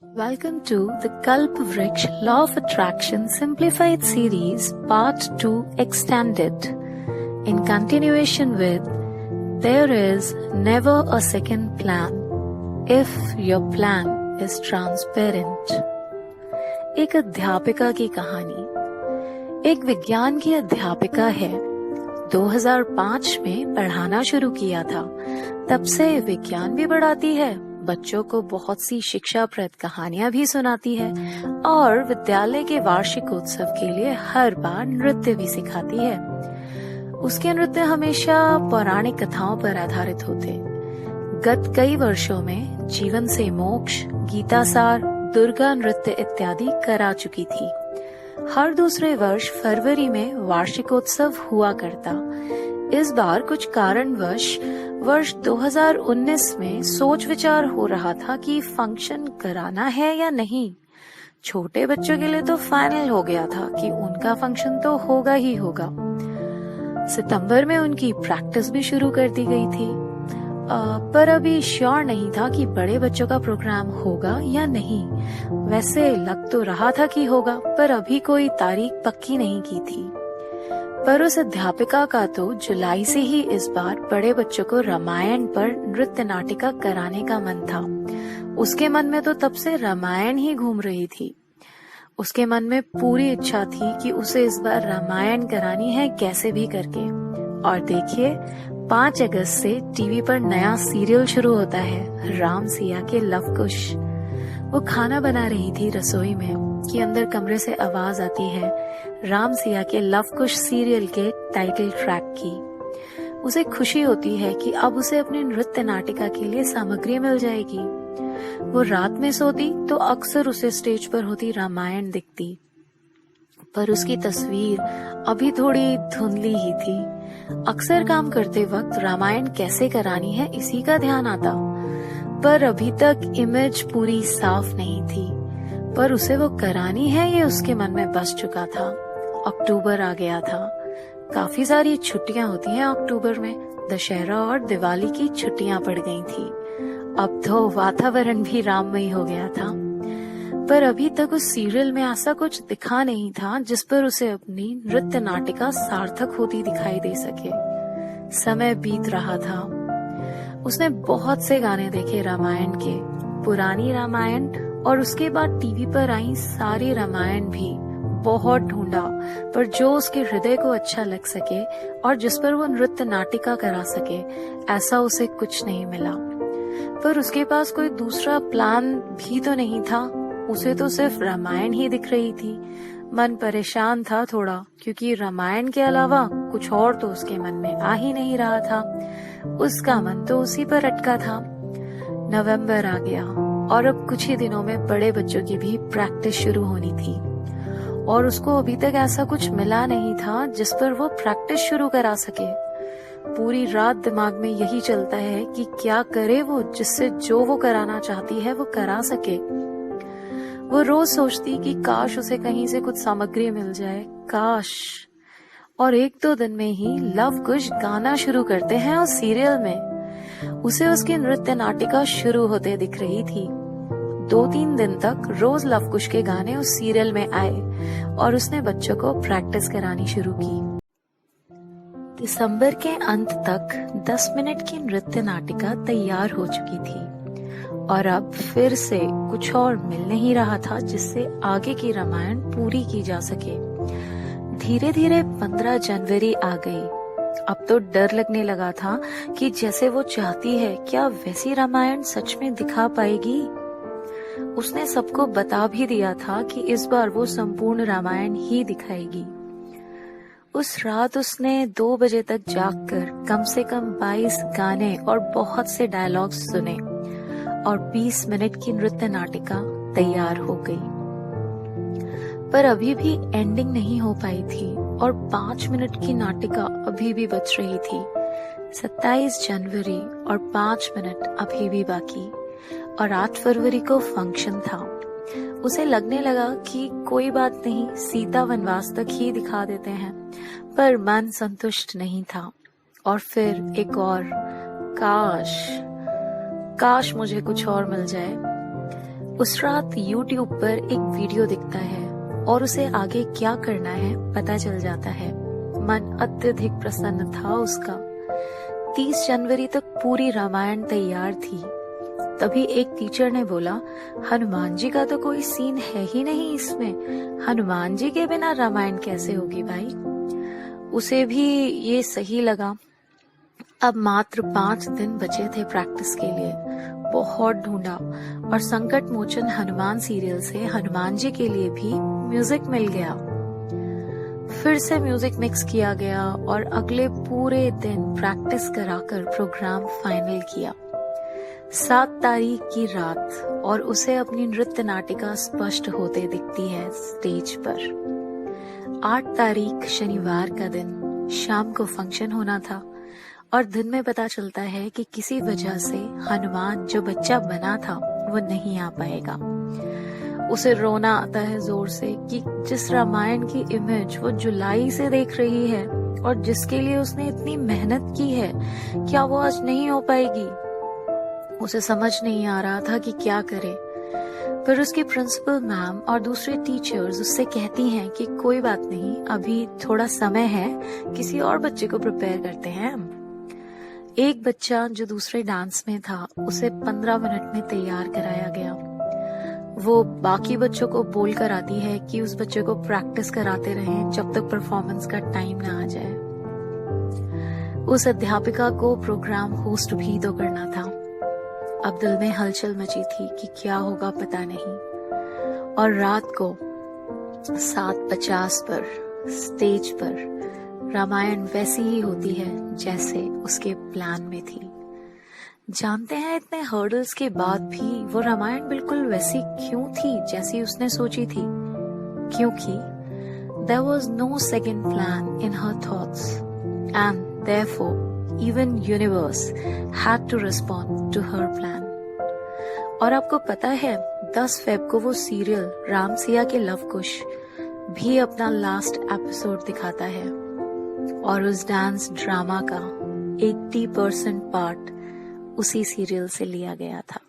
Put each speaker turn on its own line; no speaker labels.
Welcome to the Kalpavriksha Law of Attraction Simplified Series Part 2 Extended. In continuation with There is never a second plan if your plan is transparent. एक अध्यापिका की कहानी। एक विज्ञान की अध्यापिका है। 2005 में पढ़ाना शुरू किया था। तब से विज्ञान भी पढ़ाती है, बच्चों को बहुत सी शिक्षाप्रद कहानियां भी सुनाती है और विद्यालय के वार्षिक उत्सव के लिए हर बार नृत्य भी सिखाती है। उसके नृत्य हमेशा पौराणिक कथाओं पर आधारित होते। गत कई वर्षों में जीवन से मोक्ष, गीता सार, दुर्गा नृत्य इत्यादि करा चुकी थी। हर दूसरे वर्ष फरवरी में वार्षिकोत्सव हुआ करता। इस बार कुछ कारणवश वर्ष 2019 में सोच विचार हो रहा था कि फंक्शन कराना है या नहीं। छोटे बच्चों के लिए तो फाइनल हो गया था कि उनका फंक्शन तो होगा ही होगा। सितंबर में उनकी प्रैक्टिस भी शुरू कर दी गई थी, पर अभी श्योर नहीं था कि बड़े बच्चों का प्रोग्राम होगा या नहीं। वैसे लग तो रहा था कि होगा, पर अभी कोई तारीख पक्की नहीं की थी। पर उस अध्यापिका का तो जुलाई से ही इस बार बड़े बच्चों को रामायण पर नृत्य नाटिका कराने का मन था। उसके मन में तो तब से रामायण ही घूम रही थी। उसके मन में पूरी इच्छा थी कि उसे इस बार रामायण करानी है कैसे भी करके। और देखिए, 5 अगस्त से टीवी पर नया सीरियल शुरू होता है, राम सिया के लव कुश। वो खाना बना रही थी रसोई में कि अंदर कमरे से आवाज आती है राम सिया के लव कुश सीरियल के टाइटल ट्रैक की। उसे खुशी होती है कि अब उसे अपनी नृत्य नाटिका के लिए सामग्री मिल जाएगी। वो रात में सोती तो अक्सर उसे स्टेज पर होती रामायण दिखती, पर उसकी तस्वीर अभी थोड़ी धुंधली ही थी। अक्सर काम करते वक्त रामायण कैसे करानी है इसी का ध्यान आता, पर अभी तक इमेज पूरी साफ नहीं थी। पर उसे वो करानी है ये उसके मन में बस चुका था। अक्टूबर आ गया था। काफी सारी छुट्टियां होती हैं अक्टूबर में। दशहरा और दिवाली की छुट्टियां पड़ गई थी। अब तो वातावरण भी राममय हो गया था, पर अभी तक उस सीरियल में ऐसा कुछ दिखा नहीं था जिस पर उसे अपनी नृत्य नाटिका सार्थक होती दिखाई दे सके। समय बीत रहा था। उसने बहुत से गाने देखे रामायण के, पुरानी रामायण और उसके बाद टीवी पर आई सारी रामायण भी बहुत ढूंढा, पर जो उसके हृदय को अच्छा लग सके और जिस पर वो नृत्य नाटिका करा सके, ऐसा उसे कुछ नहीं मिला। पर उसके पास कोई दूसरा प्लान भी तो नहीं था। उसे तो सिर्फ रामायण ही दिख रही थी। मन परेशान था थोड़ा, क्योंकि रामायण के अलावा कुछ और तो उसके मन में आ ही नहीं रहा था। उसका मन तो उसी पर अटका था। नवंबर आ गया और अब कुछ ही दिनों में बड़े बच्चों की भी प्रैक्टिस शुरू होनी थी, और उसको अभी तक ऐसा कुछ मिला नहीं था जिस पर वो प्रैक्टिस शुरू करा सके। पूरी रात दिमाग में यही चलता है कि क्या करे वो, जिससे जो वो कराना चाहती है वो करा सके। वो रोज सोचती कि काश उसे कहीं से कुछ सामग्री मिल जाए, काश। और 1-2 दिन में ही लव कुश गाना शुरू करते हैं उस सीरियल में। उसे उसकी नृत्य नाटिका शुरू होते दिख रही थी। 2-3 दिन तक रोज लव कुश के गाने उस सीरियल में आए और उसने बच्चों को प्रैक्टिस करानी शुरू की। दिसंबर के अंत तक 10 मिनट की नृत्य नाटिका तैयार हो चुकी थी, और अब फिर से कुछ और मिल नहीं रहा था जिससे आगे की रामायण पूरी की जा सके। धीरे धीरे 15 जनवरी आ गई। अब तो डर लगने लगा था कि जैसे वो चाहती है, क्या वैसी रामायण सच में दिखा पाएगी। उसने सबको बता भी दिया था कि इस बार वो संपूर्ण रामायण ही दिखाएगी। उस रात उसने 2 बजे तक जागकर कम से कम 22 गाने और बहुत से डायलॉग्स सुने, और 20 मिनट की नृत्य नाटिका तैयार हो गई। पर अभी भी एंडिंग नहीं हो पाई थी और 5 मिनट की नाटिका अभी भी बच रही थी। 27 जनवरी और 5 मिनट अभी भी बाकी, और 8 फरवरी को फंक्शन था। उसे लगने लगा कि कोई बात नहीं, सीता वनवास तक ही दिखा देते हैं, पर मन संतुष्ट नहीं था। और फिर एक और काश मुझे कुछ और मिल जाए। उस रात YouTube पर एक वीडियो दिखता है और उसे आगे क्या करना है पता चल जाता है। मन अत्यधिक प्रसन्न था उसका। 30 जनवरी तक पूरी रामायण तैयार थी। तभी एक टीचर ने बोला, हनुमान जी का तो कोई सीन है ही नहीं इसमें, हनुमान जी के बिना रामायण कैसे होगी भाई। उसे भी ये सही लगा। अब मात्र 5 दिन बचे थे प्रैक्टिस के लिए। बहुत ढूंढा और संकट मोचन हनुमान सीरियल से हनुमान जी के लिए भी म्यूजिक मिल गया। फिर से म्यूजिक मिक्स किया गया और अगले पूरे दिन प्रैक्टिस कराकर प्रोग्राम फाइनल किया। 7 तारीख की रात और उसे अपनी नृत्य नाटिका स्पष्ट होते दिखती है स्टेज पर। 8 तारीख शनिवार का दिन शाम को फंक्शन होना था और दिन में पता चलता है कि किसी वजह से हनुमान जो बच्चा बना था वो नहीं आ पाएगा। उसे रोना आता है जोर से कि जिस रामायण की इमेज वो जुलाई से देख रही है और जिसके लिए उसने इतनी मेहनत की है, क्या वो आज नहीं हो पाएगी। उसे समझ नहीं आ रहा था कि क्या करे। पर उसकी प्रिंसिपल मैम और दूसरे टीचर्स उससे कहती हैं कि कोई बात नहीं, अभी थोड़ा समय है, किसी और बच्चे को प्रिपेयर करते हैं हम। एक बच्चा जो दूसरे डांस में था उसे 15 मिनट में तैयार कराया गया। वो बाकी बच्चों को बोल कर आती है कि उस बच्चे को प्रैक्टिस कराते रहें जब तक परफॉर्मेंस का टाइम ना आ जाए। उस अध्यापिका को प्रोग्राम होस्ट भी तो करना था। अब दिल में हलचल मची थी कि क्या होगा पता नहीं। और रात को 7:50 पर स्टेज पर रामायण वैसी ही होती है जैसे उसके प्लान में थी। जानते हैं इतने हर्डल्स के बाद भी वो रामायण बिल्कुल वैसी क्यों थी जैसी उसने सोची थी? क्योंकि there was no second plan in her thoughts and therefore even universe had to respond to her plan. और आपको पता है 10 फेब को वो सीरियल राम सिया के लव कुश भी अपना लास्ट एपिसोड दिखाता है और उस डांस ड्रामा का 80% पार्ट उसी सीरियल से लिया गया था।